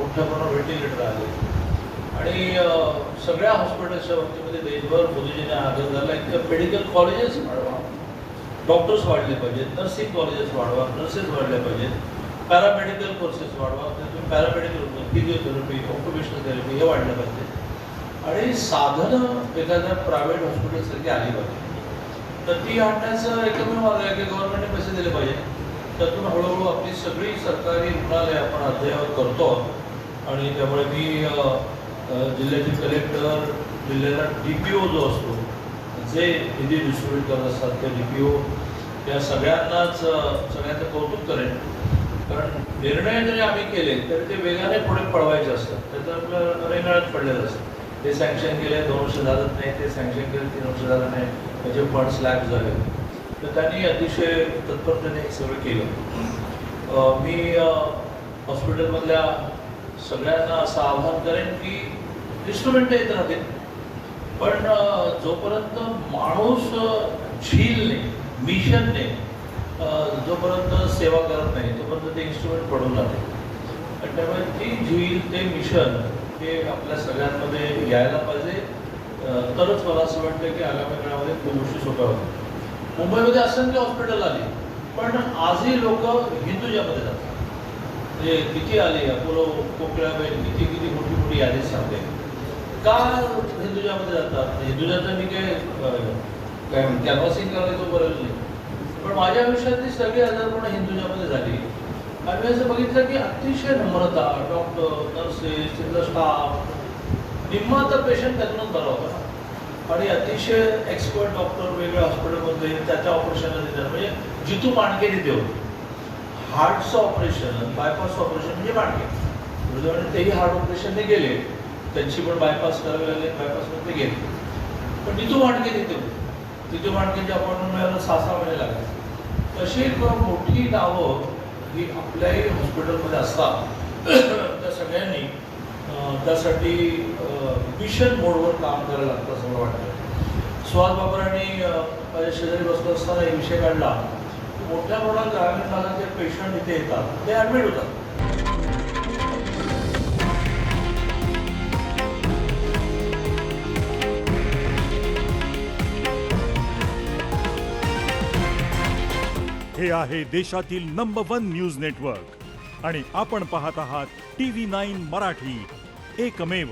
मोठ्या प्रमाणावर व्हेंटिलेटर आले आणि सगळ्या हॉस्पिटलच्या बाबतीमध्ये देशभर मोदीजीने आग्रह झाला की मेडिकल कॉलेजेस वाढवा, डॉक्टर्स वाढले पाहिजेत, नर्सिंग कॉलेजेस वाढवा, नर्सेस वाढल्या पाहिजेत, पॅरामेडिकल कोर्सेस वाढवा, त्यातून पॅरामेडिकल फिजिओथेरपी, ऑक्युपेशनल थेरपी हे वाढलं पाहिजे आणि साधनं एखाद्या प्रायव्हेट हॉस्पिटलसारखी आली पाहिजे. तर ती आणण्याचं एकमेव मार्ग आहे की गव्हर्नमेंटने पैसे दिले पाहिजे. त्यातून हळूहळू आपली सगळी सरकारी रुग्णालय आपण अद्ययावत करतो आणि त्यामुळे मी जिल्ह्याचे कलेक्टर, जिल्ह्याला DPO जो असतो, जे निधी डिस्ट्रीब्यूट करत असतात ते DPO या सगळ्यांचं कौतुक करेन. कारण निर्णय जरी आम्ही केले तरी ते वेगाने पुढे पळवायचे असतात. त्याचं आपलं रेंगाळत पडलेलं असतं. ते सँक्शन केले 2 वर्ष झालं नाही, ते सँक्शन केले 3 वर्ष झालं नाही, त्याचे फंड स्लॅब झाले. तर त्यांनी अतिशय तत्परतेने हे सगळं केलं. मी हॉस्पिटलमधल्या सगळ्यांना असं आवाहन करेन की इन्स्ट्रुमेंट येत राहतील, पण जोपर्यंत माणूस झीलने, मिशनने जोपर्यंत सेवा करत नाही तोपर्यंत ते इन्स्ट्रुमेंट पडून जाते. आणि त्यामुळे ती झील, ते मिशन हे आपल्या सगळ्यांमध्ये यायला पाहिजे. तरच मला असं वाटतं की आगामी काळामध्ये खूप गोष्टी सोप्या होतील. मुंबईमध्ये असंख्य हॉस्पिटल आली, पण आजही लोक हिंदुजामध्ये जातात. म्हणजे किती आली, अपोलो, कोकिळाबेन, किती मोठी यादी सांगते. का हिंदुजामध्ये जातात? हिंदुजाचं मी काय कॅनव्हासिंग करायला तो बरं नाही, पण माझ्या आयुष्यातली सगळी आजारपणं हिंदुजामध्ये झाली. आणि मी असं बघितलं की अतिशय नम्रता, डॉक्टर, नर्सेस, तिथला स्टाफ, निम्मा तर पेशंट त्यातूनच बरा होता. आणि अतिशय एक्सपर्ट डॉक्टर वेगळ्या हॉस्पिटलमध्ये त्याच्या ऑपरेशनला देतात. म्हणजे जितू मांडके तिथे होते. हार्टचं ऑपरेशन, बायपास ऑपरेशन म्हणजे मांडके, तेही हार्ट ऑपरेशनने गेले, त्यांची पण बायपास करावी लागले, बायपासमध्ये गेले. पण जितू मांडके तिथे होते. जितू मांडकेची अपॉइंटमेंट मिळायला 6 महिने लागले. तशी एक मोठी नावं ही आपल्याही हॉस्पिटलमध्ये असतात. त्या सगळ्यांनी त्यासाठी मिशन मोडवर काम करायला लागतं असं मला वाटतं. सुहास बाबरांनी माझ्या शेजारी बसत असताना एक विषय काढला. मोठ्या प्रमाणात ग्रामीण भागातले पेशंट इथे येतात, ते ॲडमिट होतात. हे आहे देशातील नंबर 1 न्यूज नेटवर्क आणि आपण पाहत आहात TV9 मराठी, एकमेव.